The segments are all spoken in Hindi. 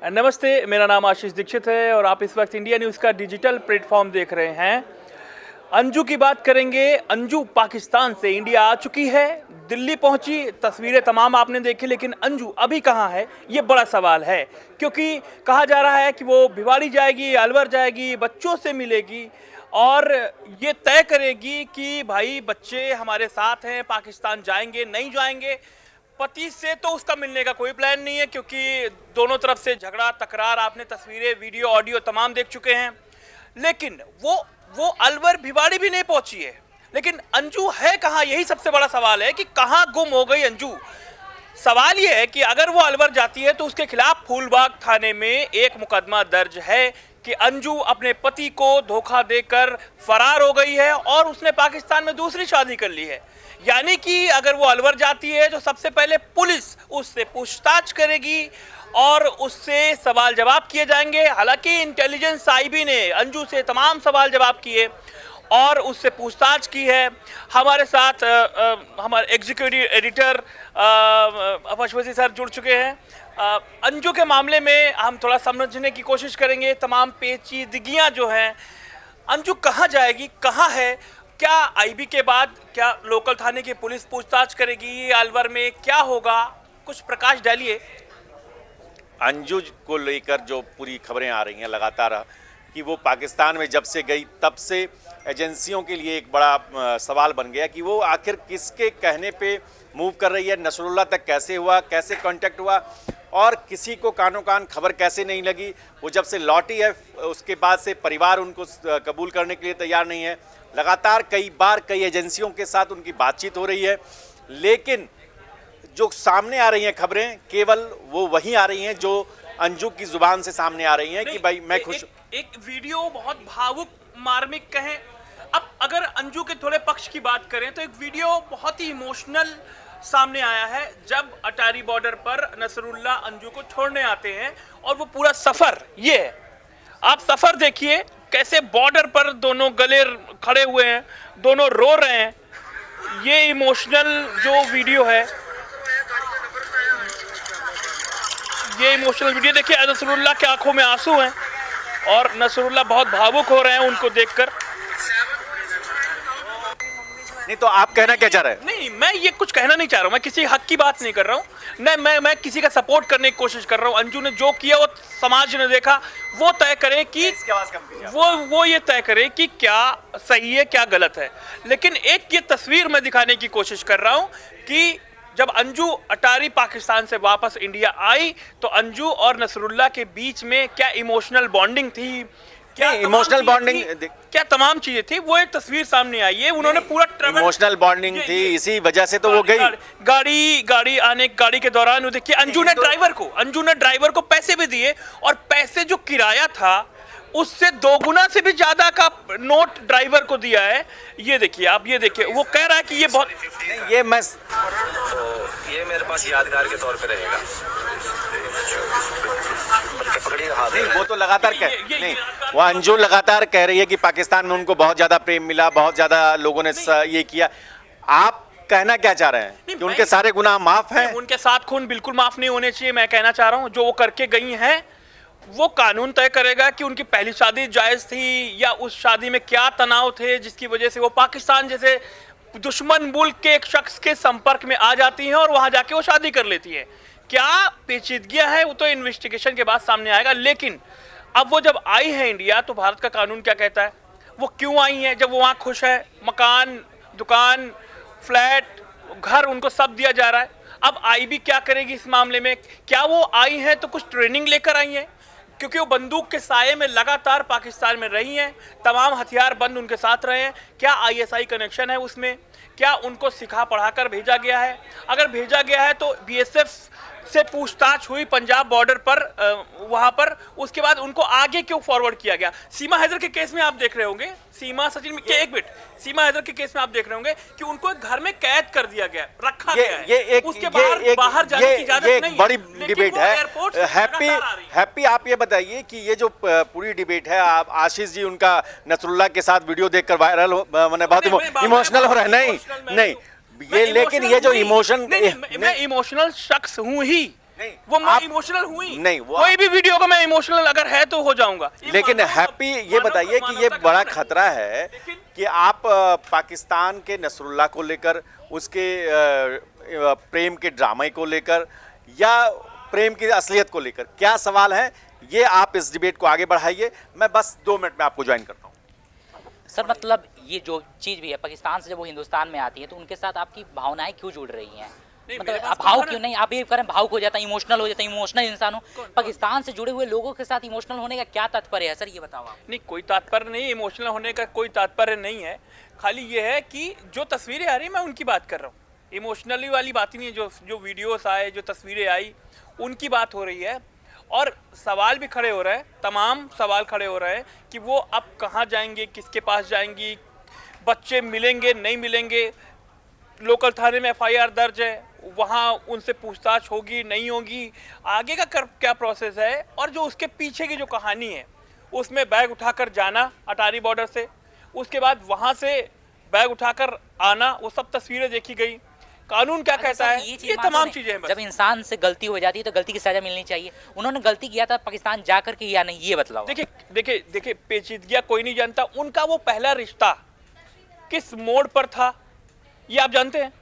नमस्ते, मेरा नाम आशीष दीक्षित है और आप इस वक्त इंडिया न्यूज़ का डिजिटल प्लेटफॉर्म देख रहे हैं। अंजू की बात करेंगे। अंजू पाकिस्तान से इंडिया आ चुकी है, दिल्ली पहुंची, तस्वीरें तमाम आपने देखी, लेकिन अंजू अभी कहां है ये बड़ा सवाल है, क्योंकि कहा जा रहा है कि वो भिवाड़ी जाएगी, अलवर जाएगी, बच्चों से मिलेगी और ये तय करेगी कि भाई बच्चे हमारे साथ हैं, पाकिस्तान जाएंगे नहीं जाएंगे। पति से तो उसका मिलने का कोई प्लान नहीं है, क्योंकि दोनों तरफ से झगड़ा तकरार आपने तस्वीरें, वीडियो, ऑडियो तमाम देख चुके हैं। लेकिन वो अलवर भिवाड़ी भी नहीं पहुंची है। लेकिन अंजू है कहां, यही सबसे बड़ा सवाल है कि कहां गुम हो गई अंजू। सवाल यह है कि अगर वो अलवर जाती है तो उसके खिलाफ फूलबाग थाने में एक मुकदमा दर्ज है कि अंजू अपने पति को धोखा देकर फरार हो गई है और उसने पाकिस्तान में दूसरी शादी कर ली है। यानी कि अगर वो अलवर जाती है तो सबसे पहले पुलिस उससे पूछताछ करेगी और उससे सवाल जवाब किए जाएंगे। हालांकि इंटेलिजेंस आईबी ने अंजू से तमाम सवाल जवाब किए और उससे पूछताछ की है। हमारे साथ हमारे एग्जीक्यूटिव एडिटर पशुपति सर जुड़ चुके हैं। अंजू के मामले में हम थोड़ा समझने की कोशिश करेंगे, तमाम पेचीदगियां जो हैं। अंजू कहाँ जाएगी, कहाँ है, क्या आईबी के बाद क्या लोकल थाने की पुलिस पूछताछ करेगी, अलवर में क्या होगा, कुछ प्रकाश डालिए। अंजू को लेकर जो पूरी खबरें आ रही हैं लगातार कि वो पाकिस्तान में जब से गई तब से एजेंसियों के लिए एक बड़ा सवाल बन गया कि वो आखिर किसके कहने पे मूव कर रही है। नसरुल्लाह तक कैसे हुआ, कैसे कांटेक्ट हुआ और किसी को कानों कान खबर कैसे नहीं लगी। वो जब से लौटी है उसके बाद से परिवार उनको कबूल करने के लिए तैयार नहीं है। लगातार कई बार कई एजेंसियों के साथ उनकी बातचीत हो रही है, लेकिन जो सामने आ रही हैं खबरें केवल वो वही आ रही हैं जो अंजू की जुबान से सामने आ रही हैं कि भाई मैं खुश। एक वीडियो बहुत भावुक मार्मिक कहें। अब अगर अंजू के थोड़े पक्ष की बात करें तो एक वीडियो बहुत ही इमोशनल सामने आया है, जब अटारी बॉर्डर पर नसरुल्लाह अंजू को छोड़ने आते हैं और वो पूरा सफर ये है। आप सफर देखिए कैसे बॉर्डर पर दोनों गले खड़े हुए हैं, दोनों रो रहे हैं। ये इमोशनल जो वीडियो है, ये इमोशनल वीडियो देखिए, नसरुल्लाह के आंखों में आंसू हैं और नसरुल्लाह बहुत भावुक हो रहे हैं उनको देखकर। नहीं तो आप कहना क्या चाह रहे हैं? नहीं, मैं ये कुछ कहना नहीं चाह रहा हूँ, मैं किसी हक की बात नहीं कर रहा हूँ। नहीं, मैं किसी का सपोर्ट करने की कोशिश कर रहा हूँ। अंजू ने जो किया वो समाज ने देखा, वो तय करे कि वो ये तय करे कि क्या सही है क्या गलत है। लेकिन एक ये तस्वीर मैं दिखाने की कोशिश कर रहा हूँ कि जब अंजू अटारी पाकिस्तान से वापस इंडिया आई तो अंजू और नसरुल्लाह के बीच में क्या इमोशनल बॉन्डिंग थी, क्या इमोशनल बॉन्डिंग, क्या तमाम चीजें थी, वो एक तस्वीर सामने आई है। उन्होंने पूरा इमोशनल बॉन्डिंग थी, इसी वजह से तो वो गई। गाड़ी के दौरान देखिए अंजू ने ड्राइवर को पैसे भी दिए और पैसे जो किराया था उससे 2 गुना से भी ज्यादा का नोट ड्राइवर को दिया है। ये देखिए आप, ये देखिए वो कह रहा है कि ये बहुत ये मेरे पास यादगार के तौर पे रहेगा। नहीं, वो तो लगातार नहीं, वो अंजू लगातार कह रही है कि पाकिस्तान में उनको बहुत ज्यादा प्रेम मिला, बहुत ज्यादा लोगों ने ये किया। आप कहना क्या चाह रहे हैं कि उनके सारे गुनाह माफ हैं? उनके 7 खून बिल्कुल माफ नहीं होने चाहिए। मैं कहना चाह रहा हूँ जो वो करके गई हैं वो कानून तय करेगा कि उनकी पहली शादी जायज थी या उस शादी में क्या तनाव थे जिसकी वजह से वो पाकिस्तान जैसे दुश्मन मुल्क के एक शख्स के संपर्क में आ जाती हैं और वहां जाके वो शादी कर लेती हैं। क्या पेचीदगियां हैं वो तो इन्वेस्टिगेशन के बाद सामने आएगा। लेकिन अब वो जब आई है इंडिया तो भारत का कानून क्या कहता है, वो क्यों आई है जब वो वहाँ खुश है, मकान, दुकान, फ्लैट, घर उनको सब दिया जा रहा है। अब आईबी क्या करेगी इस मामले में? क्या वो आई हैं तो कुछ ट्रेनिंग लेकर आई हैं, क्योंकि वो बंदूक के साये में लगातार पाकिस्तान में रही हैं, तमाम हथियार बंद उनके साथ रहे हैं। क्या आईएसआई कनेक्शन है उसमें? क्या उनको सिखा पढ़ाकर भेजा गया है? अगर भेजा गया है तो बीएसएफ से पूछताछ हुई पंजाब बॉर्डर पर, वहां पर, उसके बाद उनको आगे क्यों फॉरवर्ड किया गया? सीमा हैदर के केस में आप देख रहे होंगे, सीमा हैदर के केस में आप देख रहे होंगे कि उनको एक घर में कैद कर दिया गया, रखा गया है, उसके बाहर जाने की इजाजत नहीं। बड़ी डिबेट है। हैप्पी आप ये बताइए कि ये जो पूरी डिबेट है, आप आशीष जी उनका नसरुल्लाह के साथ वीडियो देखकर वायरल मैंने बहुत इमोशनल हो रहा है। नहीं ये, लेकिन ये जो इमोशन, मैं इमोशनल शख्स हूं ही, नहीं, वो मैं आप- इमोशनल हुई नहीं, वो कोई भी वीडियो को मैं इमोशनल अगर है तो हो जाऊंगा। ये लेकिन मानव- हैप्पी ये मानव- बताइए कि ये मानवता का बड़ा गुण है। खतरा है लेकिन- कि आप पाकिस्तान के नसरुल्लाह को लेकर, उसके प्रेम के ड्रामे को लेकर या प्रेम की असलियत को लेकर क्या सवाल है, ये आप इस डिबेट को आगे बढ़ाइए। मैं बस 2 मिनट में आपको ज्वाइन करता हूँ। सर मतलब ये जो चीज़ भी है पाकिस्तान से जब वो हिंदुस्तान में आती है तो उनके साथ आपकी भावनाएं क्यों जुड़ रही हैं? नहीं, मतलब मेरे पास आप भाव कौन है? क्यों नहीं, आप ये करें भाव हो जाता है, इमोशनल हो जाता है, इमोशनल इंसान हो। पाकिस्तान से जुड़े हुए लोगों के साथ इमोशनल होने का क्या तात्पर्य है सर, ये बताओ आप। नहीं, कोई तात्पर्य नहीं, इमोशनल होने का कोई तात्पर्य नहीं है। खाली ये है कि जो तस्वीरें आ रही हैं मैं उनकी बात कर रहा हूँ, इमोशनली वाली बात ही नहीं है। जो वीडियोस आए, जो तस्वीरें आई, उनकी बात हो रही है। और सवाल भी खड़े हो रहे हैं, तमाम सवाल खड़े हो रहे हैं कि वो अब कहाँ जाएंगे, किसके पास जाएंगी, बच्चे मिलेंगे नहीं मिलेंगे। लोकल थाने में FIR दर्ज है, वहाँ उनसे पूछताछ होगी नहीं होगी, आगे का क्या प्रोसेस है। और जो उसके पीछे की जो कहानी है, उसमें बैग उठाकर जाना अटारी बॉर्डर से, उसके बाद वहाँ से बैग उठाकर आना, वो सब तस्वीरें देखी गई। कानून क्या कहता है, ये तमाम चीजें हैं बस। जब इंसान से गलती हो जाती है तो गलती की सजा मिलनी चाहिए। उन्होंने गलती किया था पाकिस्तान जा करके या नहीं, ये बतलाओ। देखिए पेचीदगियां कोई नहीं जानता। उनका वो पहला रिश्ता किस मोड़ पर था, ये आप जानते हैं?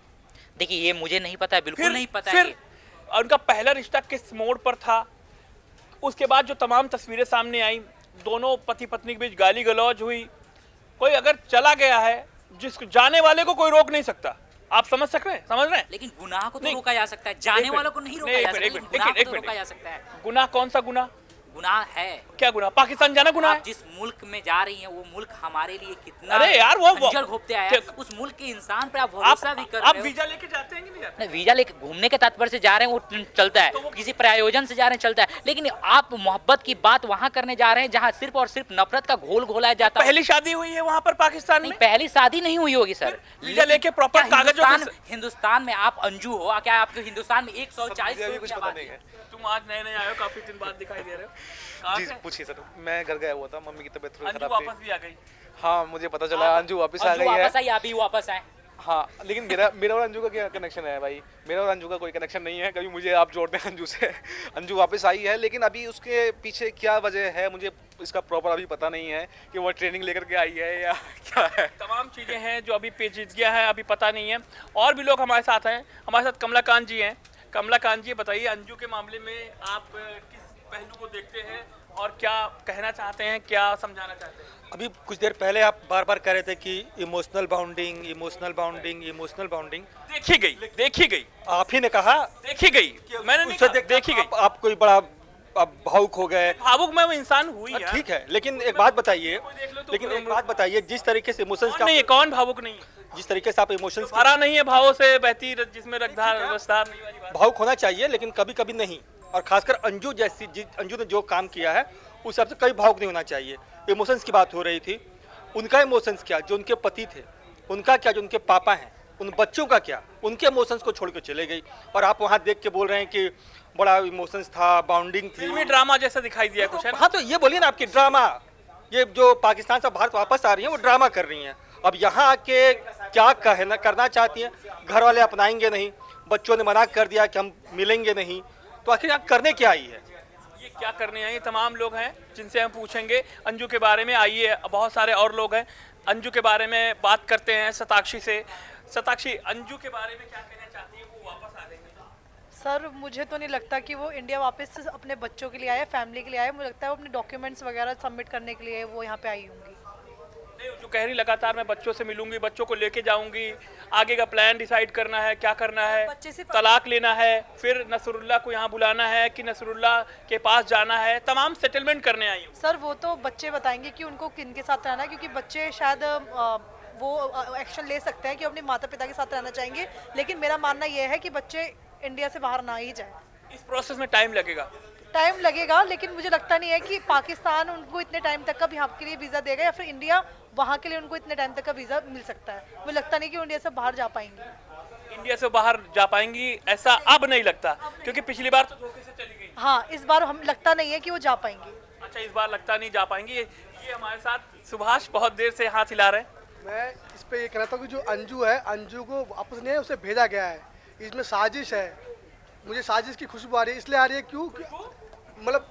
देखिए ये मुझे नहीं पता है, बिल्कुल नहीं पता है फिर ये। उनका पहला रिश्ता किस मोड़ पर था। उसके बाद जो तमाम तस्वीरें सामने आई, दोनों पति पत्नी के बीच गाली गलौज हुई। कोई अगर चला गया है, जिसको जाने वाले को कोई रोक नहीं सकता। आप समझ रहे हैं? लेकिन गुनाह को तो नहीं, रोका जा सकता है, जाने एक वालों को मिनट, नहीं नहीं, रोका जा एक सकता, मिनट, लेकिन एक गुनाह मिनट, को तो एक रोका मिनट। जा सकता है। गुनाह कौन सा गुनाह? गुनाह है। क्या गुनाह? पाकिस्तान जाना गुनाह है? आप जिस मुल्क में जा रही हैं वो मुल्क हमारे लिए कितना अरे यार, वो खंजर घोंपते आया है, उस मुल्क के इंसान पे आप भरोसा भी कर आप रहे हो। वीजा लेके जाते हैं कि नहीं जाते? नहीं, वीजा लेके घूमने के तात्पर्य से जा रहे हैं वो चलता है, तो वो- किसी प्रायोजन से जा रहे हैं चलता है, लेकिन आप मोहब्बत की बात वहां करने जा रहे हैं जहां सिर्फ और सिर्फ नफरत का घोल घोलाया जाता है। पहली शादी हुई है वहां पर पाकिस्तान नहीं, में? पहली शादी नहीं हुई होगी सर। वीजा लेके प्रॉपर क्या कागजों के हिंदुस्तान में आप अंजू हो क्या? आपके हिंदुस्तान में 140 करोड़ की आबादी है। तुम आज नए नए आए हो, काफी दिन बाद दिखाई दे रहे हो। कहाँ जी से? पूछिए सर। मैं घर गया हुआ था, मम्मी की तबीयत थोड़ी अंजू खराब वापस थी। भी आ गई। हाँ मुझे पता चला अंजू वापस आ अंजू गई है। वापस आई, आप भी वापस आए। हाँ लेकिन मेरा और अंजू का क्या कनेक्शन है भाई? मेरा और अंजू का कोई कनेक्शन नहीं है, कभी मुझे आप जोड़ दें अंजू से। अंजू वापस आई है, लेकिन अभी उसके पीछे क्या वजह है मुझे इसका प्रॉपर अभी पता नहीं है कि वो ट्रेनिंग लेकर के आई है या क्या है। तमाम चीजें हैं जो अभी पेचीदगियां हैं, अभी पता नहीं है। और भी लोग हमारे साथ हैं, हमारे साथ कमलाकांत जी हैं। कमलाकांत जी बताइए, अंजू के मामले में आप किस पहलू को देखते हैं और क्या कहना चाहते हैं, क्या समझाना चाहते हैं? अभी कुछ देर पहले आप बार बार कह रहे थे कि emotional bounding, emotional bounding, emotional bounding. देखी गई, आप ही ने कहा, देखी गई। मैंने नहीं उससे कहा, देखी गई। आप कोई बड़ा आप भावुक हो गए। भावुक मैं वो इंसान हुई यार। ठीक है, लेकिन एक बात बताइए, कोई देख लो तो लेकिन बोलो। एक बात बताइए, जिस तरीके से इमोशंस कौन नहीं है, कौन भावुक नहीं है? जिस तरीके से आप इमोशंस भरा नहीं है भावों से बहती जिसमें रसधार नहीं वाली बात। भावुक होना चाहिए, लेकिन कभी कभी नहीं। और खासकर अंजू जैसी अंजू ने जो काम किया है उस हिसाब से कभी भावुक नहीं होना चाहिए। इमोशंस की बात हो रही थी, उनका इमोशंस क्या, जो उनके पति थे उनका क्या, जो उनके पापा हैं उन बच्चों का क्या, उनके इमोशंस को छोड़ के चले गई। और आप वहाँ देख के बोल रहे हैं कि बड़ा इमोशंस था, बाउंडिंग थी। फिल्मी ड्रामा जैसा दिखाई दिया कुछ है ना? हाँ तो ये बोलिए ना, आपकी ड्रामा, ये जो पाकिस्तान से भारत वापस आ रही हैं वो ड्रामा कर रही हैं। अब यहाँ आके क्या कहना करना चाहती हैं? घर वाले अपनाएंगे नहीं, बच्चों ने मना कर दिया कि हम मिलेंगे नहीं, तो आखिर यहाँ करने क्या आई है? ये क्या करने आई? तमाम लोग हैं जिनसे हम पूछेंगे अंजू के बारे में। आइए, बहुत सारे और लोग हैं, अंजू के बारे में बात करते हैं शताक्षी से। शताक्षी, अंजू के बारे में क्या कहना चाहती है? वो वापस आ रही है। सर मुझे तो नहीं लगता कि वो इंडिया वापस से अपने बच्चों के लिए आए, फैमिली के लिए आए। मुझे लगता है वो अपने डॉक्यूमेंट्स वगैरह सबमिट करने के लिए वो यहाँ पे आई होंगी। नहीं, जो कह रही लगातार मैं बच्चों से मिलूंगी, बच्चों को लेके जाऊंगी, आगे का प्लान डिसाइड करना है, क्या करना है, बच्चे सिर्फ- तलाक लेना है, फिर नसरुल्लाह को यहाँ बुलाना है कि नसरुल्लाह के पास जाना है, तमाम सेटलमेंट करने आई हूँ। सर वो तो बच्चे बताएंगे कि उनको किन के साथ रहना है, क्योंकि बच्चे शायद वो एक्शन ले सकते हैं कि अपने माता पिता के साथ रहना चाहेंगे। लेकिन मेरा मानना यह है कि बच्चे इंडिया से बाहर ना ही जाए। इस प्रोसेस में टाइम लगेगा। टाइम लगेगा, लेकिन मुझे लगता नहीं है कि पाकिस्तान उनको इतने टाइम तक का यहाँ के लिए वीज़ा देगा, या फिर इंडिया वहाँ के लिए उनको इतने टाइम तक का वीज़ा मिल सकता है। मुझे लगता नहीं कि वो इंडिया से बाहर जा पाएंगे। इंडिया से बाहर जा पाएंगी ऐसा अब नहीं लगता, क्योंकि पिछली बार तो धोखे से चली गई। हाँ, इस बार हम लगता नहीं है कि वो जा पाएंगे। अच्छा, इस बार लगता नहीं जा पाएंगी। ये हमारे साथ सुभाष बहुत देर से हाथ हिला रहे हैं। मैं इस पे ये कहना था कि जो अंजू है, अंजू को वापस नहीं है, उसे भेजा गया है। इसमें साजिश है। मुझे साजिश की खुशबू आ रही है, इसलिए आ रही है क्यों मतलब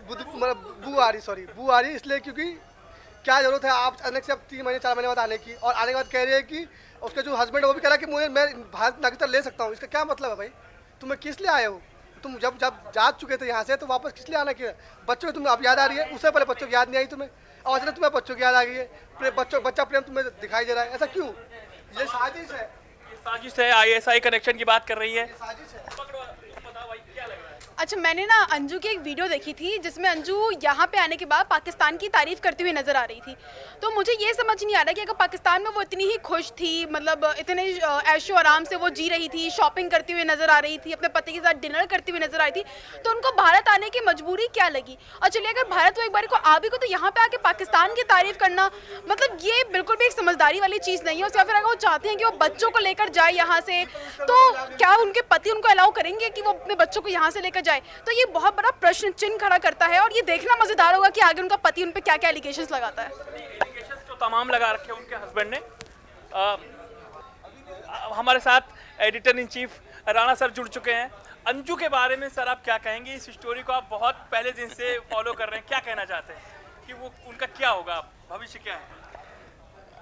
बू आ रही है इसलिए क्योंकि क्या जरूरत है आप अचानक से अब 3 महीने 4 महीने बाद आने की, और आने के बाद कह रहे हैं कि उसका जो हस्बैंड है वो भी कह रहा है कि मैं भारत नागरिकता ले सकता हूँ। इसका क्या मतलब है भाई? तुम्हें किस लिए आए हो? तुम जब जा चुके थे यहाँ से तो वापस किस लिए आना किया? बच्चों की तुम्हें अब याद आ रही है, उससे पहले बच्चों की याद नहीं आई तुम्हें, और अचानक तुम्हें बच्चों की याद आ गई है, बच्चा प्रेम तुम्हें दिखाई दे रहा है, ऐसा क्यों? ये साजिश है, साजिश है, ISI कनेक्शन की बात कर रही है। साजिश है। बताओ भाई क्या लग रहा है? अच्छा, मैंने ना अंजू की एक वीडियो देखी थी जिसमें अंजू यहाँ पे आने के बाद पाकिस्तान की तारीफ करती हुई नज़र आ रही थी। तो मुझे ये समझ नहीं आ रहा कि अगर पाकिस्तान में वो इतनी ही खुश थी, मतलब इतने ऐशो आराम से वो जी रही थी, शॉपिंग करती हुई नज़र आ रही थी, अपने पति के साथ डिनर करती हुई नज़र आई थी, तो उनको भारत आने की मजबूरी क्या लगी? और चलिए अगर भारत वो एक बार को आ भी को, तो यहाँ पे आके पाकिस्तान की तारीफ करना, मतलब ये बिल्कुल भी एक समझदारी वाली चीज़ नहीं है। या फिर अगर वो चाहते हैं कि वो बच्चों को लेकर जाए यहाँ से, तो क्या उनके पति उनको अलाउ करेंगे कि वो अपने बच्चों को यहाँ से लेकर जाए? तो ये बहुत बड़ा प्रश्न चिन्ह खड़ा करता है, और ये देखना मजेदार होगा कि आगे उनका पति उन पे क्या क्या एलिगेशंस लगाता है। एलिगेशंस तो तमाम लगा रखे उनके हस्बैंड ने। हमारे साथ editor in chief Rana sir जुड़ चुके हैं। अंजू के बारे में सर आप क्या कहेंगे? इस स्टोरी को आप बहुत पहले दिन से फॉलो कर रहे हैं, क्या कहना चाहते हैं कि वो उनका क्या होगा, भविष्य क्या है?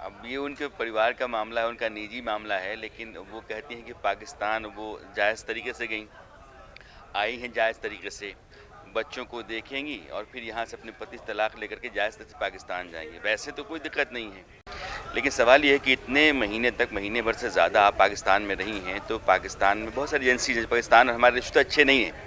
अब ये उनके परिवार का मामला है, उनका निजी मामला है, लेकिन वो कहती हैं कि पाकिस्तान वो जायज़ तरीके से आई हैं, जायज़ तरीके से बच्चों को देखेंगी और फिर यहाँ से अपने पति से तलाक लेकर के जायज़ तरीके से पाकिस्तान जाएंगे। वैसे तो कोई दिक्कत नहीं है, लेकिन सवाल ये है कि इतने महीने तक, महीने भर से ज़्यादा आप पाकिस्तान में रही हैं, तो पाकिस्तान में बहुत सारी एजेंसी है, पाकिस्तान और हमारे रिश्ते अच्छे नहीं हैं,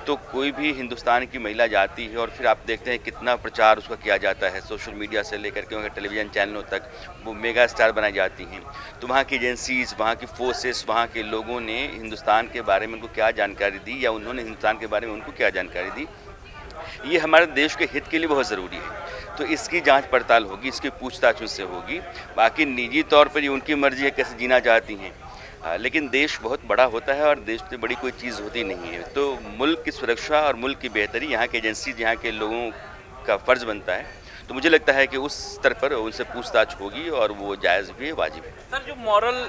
तो कोई भी हिंदुस्तान की महिला जाती है और फिर आप देखते हैं कितना प्रचार उसका किया जाता है, सोशल मीडिया से लेकर के उनके टेलीविज़न चैनलों तक वो मेगा स्टार बनाई जाती हैं। तो वहाँ की एजेंसीज़, वहाँ की फोर्सेस, वहाँ के लोगों ने हिंदुस्तान के बारे में उनको क्या जानकारी दी, या उन्होंने हिंदुस्तान के बारे में उनको क्या जानकारी दी, ये हमारे देश के हित के लिए बहुत ज़रूरी है। तो इसकी जांच पड़ताल होगी, इसकी पूछताछ उससे होगी। बाकी निजी तौर पर ये उनकी मर्जी है कैसे जीना चाहती हैं, लेकिन देश बहुत बड़ा होता है और देश से बड़ी कोई चीज़ होती नहीं है। तो मुल्क की सुरक्षा और मुल्क की बेहतरी यहाँ के एजेंसीज, यहाँ के लोगों का फ़र्ज़ बनता है। तो मुझे लगता है कि उस स्तर पर उनसे पूछताछ होगी और वो जायज़ भी है, वाजिब है। सर, जो मॉरल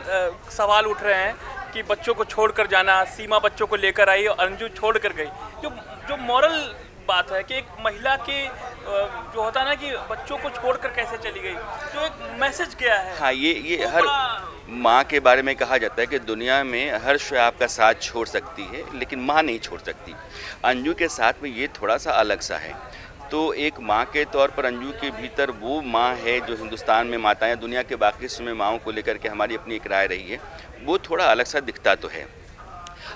सवाल उठ रहे हैं कि बच्चों को छोड़कर जाना, सीमा बच्चों को लेकर आई और अंजू छोड़ कर गई, जो मॉरल बात है कि एक महिला के जो होता है ना कि बच्चों को छोड़कर कैसे चली गई, जो एक मैसेज गया है। हाँ, ये हर माँ के बारे में कहा जाता है कि दुनिया में हर शय आपका साथ छोड़ सकती है, लेकिन माँ नहीं छोड़ सकती। अंजू के साथ में ये थोड़ा सा अलग सा है। तो एक माँ के तौर पर अंजू के भीतर वो माँ है जो हिंदुस्तान में माताएं, दुनिया के बाकी हिस्सों में माँओं को लेकर के हमारी अपनी एक राय रही है, वो थोड़ा अलग सा दिखता तो है।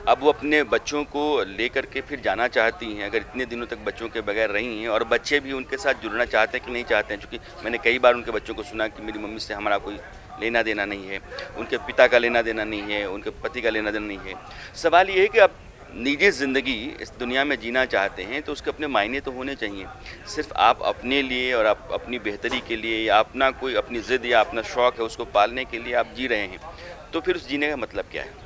अब वो अपने बच्चों को लेकर के फिर जाना चाहती हैं, अगर इतने दिनों तक बच्चों के बगैर रही हैं, और बच्चे भी उनके साथ जुड़ना चाहते हैं कि नहीं चाहते हैं, क्योंकि मैंने कई बार उनके बच्चों को सुना कि मेरी मम्मी से हमारा कोई लेना देना नहीं है, उनके पिता का लेना देना नहीं है, उनके पति का लेना देना नहीं है। सवाल ये है कि आप निजी ज़िंदगी इस दुनिया में जीना चाहते हैं तो उसके अपने मायने तो होने चाहिए। सिर्फ आप अपने लिए और आप अपनी बेहतरी के लिए या अपना कोई अपनी ज़िद या अपना शौक़ है उसको पालने के लिए आप जी रहे हैं, तो फिर उस जीने का मतलब क्या है?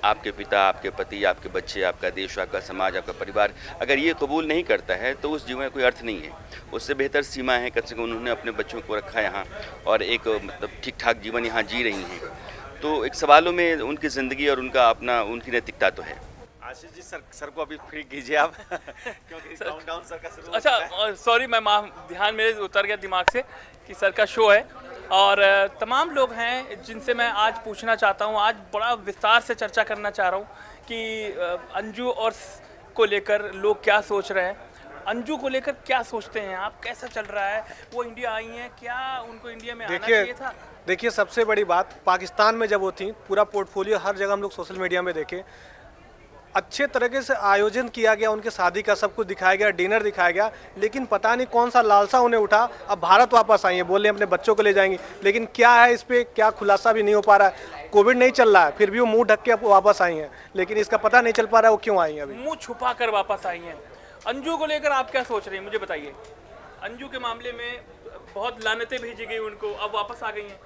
आपके पिता, आपके पति, आपके बच्चे, आपका देश, आपका समाज, आपका परिवार अगर ये कबूल नहीं करता है तो उस जीवन में कोई अर्थ नहीं है। उससे बेहतर सीमा है कम से कम उन्होंने अपने बच्चों को रखा यहाँ और एक मतलब ठीक ठाक जीवन यहाँ जी रही हैं। तो एक सवालों में उनकी ज़िंदगी और उनका अपना उनकी नैतिकता तो है। आशीष जी, सर को अभी फ्री कीजिए आप क्योंकि काउंटडाउन सर का शुरू हो अच्छा, चुका है। सॉरी, मैं ध्यान मेरे उतर गया दिमाग से कि सर का शो है और तमाम लोग हैं जिनसे मैं आज पूछना चाहता हूँ, आज बड़ा विस्तार से चर्चा करना चाह रहा हूँ कि अंजू और को लेकर लोग क्या सोच रहे हैं, अंजू को लेकर क्या सोचते हैं आप, कैसा चल रहा है, वो इंडिया आई हैं, क्या उनको इंडिया में आना चाहिए था? देखिए, सबसे बड़ी बात पाकिस्तान में जब वो थी, पूरा पोर्टफोलियो हर जगह हम लोग सोशल मीडिया में देखे, अच्छे तरीके से आयोजन किया गया, उनके शादी का सब कुछ दिखाया गया, डिनर दिखाया गया, लेकिन पता नहीं कौन सा लालसा उन्हें उठा, अब भारत वापस आई है, बोले अपने बच्चों को ले जाएंगी, लेकिन क्या है इस पे क्या खुलासा भी नहीं हो पा रहा है। कोविड नहीं चल रहा है, फिर भी वो मुंह ढक के वापस आई हैं, लेकिन इसका पता नहीं चल पा रहा है वो क्यों आई हैं। अभी मुंह छुपा कर वापस आई हैं। अंजू को लेकर आप क्या सोच रहे हैं, मुझे बताइए। अंजू के मामले में बहुत लानतें भेजी गई उनको, अब वापस आ गई हैं।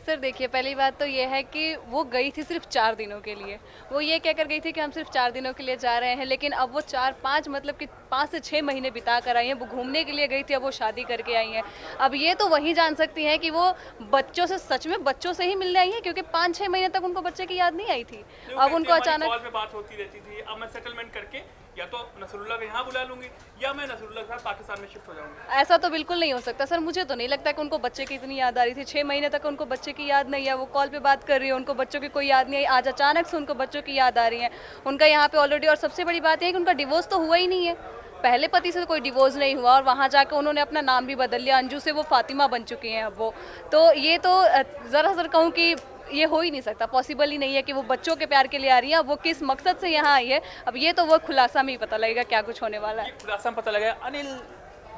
सर देखिए, पहली बात तो ये है कि वो गई थी सिर्फ 4 दिनों के लिए। वो ये कहकर गई थी कि हम सिर्फ 4 दिनों के लिए जा रहे हैं, लेकिन अब वो 4-5 मतलब कि 5 से 6 महीने बिता कर आई हैं। वो घूमने के लिए गई थी, अब वो शादी करके आई हैं। अब ये तो वही जान सकती हैं कि वो बच्चों से, सच में बच्चों से ही मिलने आई हैं, क्योंकि 5-6 महीने तक उनको बच्चे की याद नहीं आई थी। अब उनको अचानक कॉल पे बात होती रहती थी, अब मैं सेटलमेंट करके या तो नसरुल्लाह को यहाँ बुला लूंगी या मैं नसरुल्लाह के साथ पाकिस्तान में शिफ्ट हो जाऊंगी। ऐसा तो बिल्कुल नहीं हो सकता सर। मुझे तो नहीं लगता कि उनको बच्चे की इतनी याद आ रही थी। 6 महीने तक उनको बच्चे की याद नहीं है। वो कॉल पे बात कर रही है, उनको बच्चों की कोई याद नहीं आई। आज अचानक से उनको बच्चों की याद आ रही है। उनका यहाँ पे ऑलरेडी, और सबसे बड़ी बात है कि उनका डिवोर्स तो हुआ ही नहीं है। पहले पति से कोई डिवोर्स नहीं हुआ और वहाँ जाकर उन्होंने अपना नाम भी बदल लिया। अंजू से वो फातिमा बन चुकी हैं अब वो। तो ये तो ज़रा ज़रा कहूँ कि ये हो ही नहीं सकता, पॉसिबल ही नहीं है कि वो बच्चों के प्यार के लिए आ रही है। वो किस मकसद से यहाँ आई है, अब ये तो वो खुलासा में ही पता लगेगा क्या कुछ होने वाला है। खुलासा में पता लगा। अनिल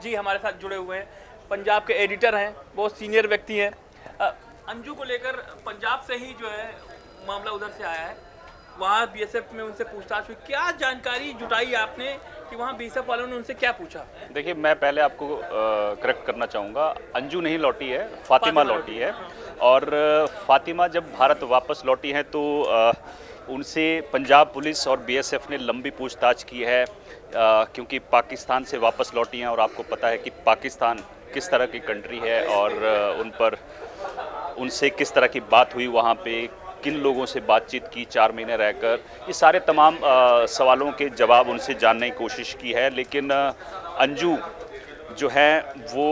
जी हमारे साथ जुड़े हुए हैं, पंजाब के एडिटर हैं, बहुत सीनियर व्यक्ति हैं। अंजू को लेकर पंजाब से ही जो है मामला उधर से आया है, वहाँ बीएसएफ में उनसे पूछताछ हुई। क्या जानकारी जुटाई आपने कि वहाँ बीएसएफ वालों ने उनसे क्या पूछा? देखिए, मैं पहले आपको करेक्ट करना चाहूँगा, अंजू नहीं लौटी है, फातिमा लौटी है। और फातिमा जब भारत वापस लौटी हैं तो उनसे पंजाब पुलिस और बीएसएफ ने लंबी पूछताछ की है, क्योंकि पाकिस्तान से वापस लौटी हैं और आपको पता है कि पाकिस्तान किस तरह की कंट्री है और उनसे किस तरह की बात हुई, वहाँ पे किन लोगों से बातचीत की 4 महीने रहकर। ये सारे तमाम सवालों के जवाब उनसे जानने की कोशिश की है। लेकिन अंजू जो है वो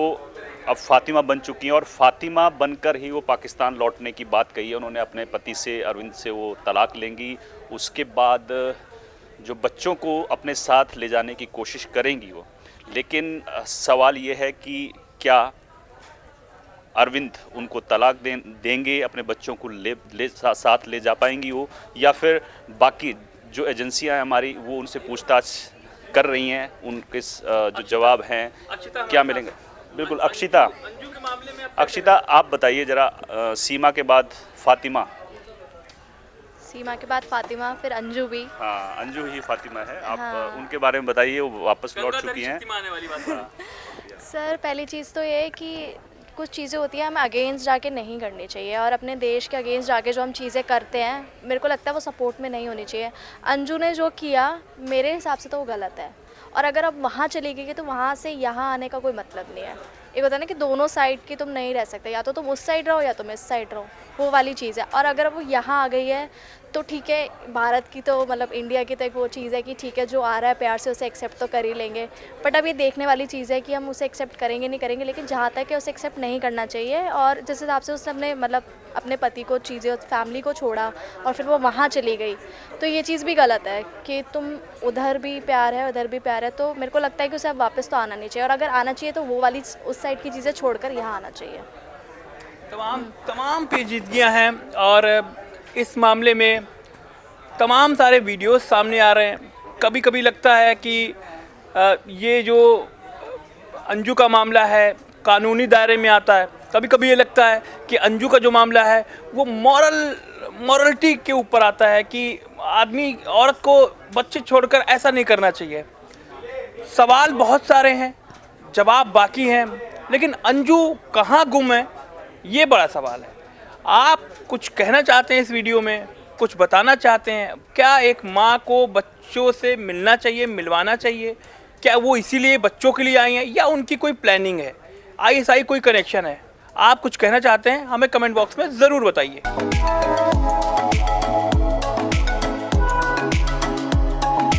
अब फातिमा बन चुकी हैं और फातिमा बनकर ही वो पाकिस्तान लौटने की बात कही है। उन्होंने अपने पति से, अरविंद से, वो तलाक लेंगी। उसके बाद जो बच्चों को अपने साथ ले जाने की कोशिश करेंगी वो। लेकिन सवाल ये है कि क्या अरविंद उनको तलाक देंगे, अपने बच्चों को साथ ले जा पाएंगी वो, या फिर बाकी जो एजेंसियां हैं हमारी वो उनसे पूछताछ कर रही हैं, उनके जो जवाब हैं क्या मिलेंगे। बिल्कुल। अक्षिता, अंजू के मामले में अक्षिता आप बताइए ज़रा, सीमा के बाद फातिमा। सीमा के बाद फातिमा, फिर अंजू भी। हाँ, अंजू ही फातिमा है। आप उनके बारे में बताइए, वो वापस लौट चुकी हैं। सर पहली चीज़ तो ये है कि कुछ चीज़ें होती हैं हमें अगेंस्ट जाके नहीं करनी चाहिए, और अपने देश के अगेंस्ट जाके जो हम चीज़ें करते हैं, मेरे को लगता है वो सपोर्ट में नहीं होनी चाहिए। अंजू ने जो किया मेरे हिसाब से तो वो गलत है, और अगर अब वहाँ चली गई तो वहाँ से यहाँ आने का कोई मतलब नहीं है। एक होता है ना कि दोनों साइड की तुम नहीं रह सकते, या तो तुम उस साइड रहो या तुम इस साइड रहो, वो वाली चीज़ है। और अगर वो यहाँ आ गई है तो ठीक है, भारत की तो मतलब इंडिया की तो एक वो चीज़ है कि ठीक है जो आ रहा है प्यार से उसे एक्सेप्ट तो कर ही लेंगे, बट अब ये देखने वाली चीज़ है कि हम उसे एक्सेप्ट करेंगे नहीं करेंगे। लेकिन जहाँ तक है उसे एक्सेप्ट नहीं करना चाहिए, और जिस हिसाब से उसने अपने मतलब अपने पति को, चीज़ें, फैमिली को छोड़ा और फिर वो वहाँ चली गई, तो ये चीज़ भी गलत है कि तुम उधर भी प्यार है उधर भी प्यार है। तो मेरे को लगता है कि उसे अब वापस तो आना नहीं चाहिए, और अगर आना चाहिए तो वो वाली उस साइड की चीज़ें छोड़कर यहाँ आना चाहिए। तमाम पेचीदगियाँ हैं और इस मामले में तमाम सारे वीडियोस सामने आ रहे हैं। कभी कभी लगता है कि ये जो अंजू का मामला है कानूनी दायरे में आता है, कभी कभी ये लगता है कि अंजू का जो मामला है वो मॉरलिटी के ऊपर आता है कि आदमी औरत को बच्चे छोड़कर ऐसा नहीं करना चाहिए। सवाल बहुत सारे हैं, जवाब बाकी हैं, लेकिन अंजू कहाँ गुम है ये बड़ा सवाल है। आप कुछ कहना चाहते हैं इस वीडियो में, कुछ बताना चाहते हैं? क्या एक माँ को बच्चों से मिलना चाहिए, मिलवाना चाहिए? क्या वो इसीलिए बच्चों के लिए आई हैं या उनकी कोई प्लानिंग है, ISI कोई कनेक्शन है? आप कुछ कहना चाहते हैं हमें कमेंट बॉक्स में ज़रूर बताइए।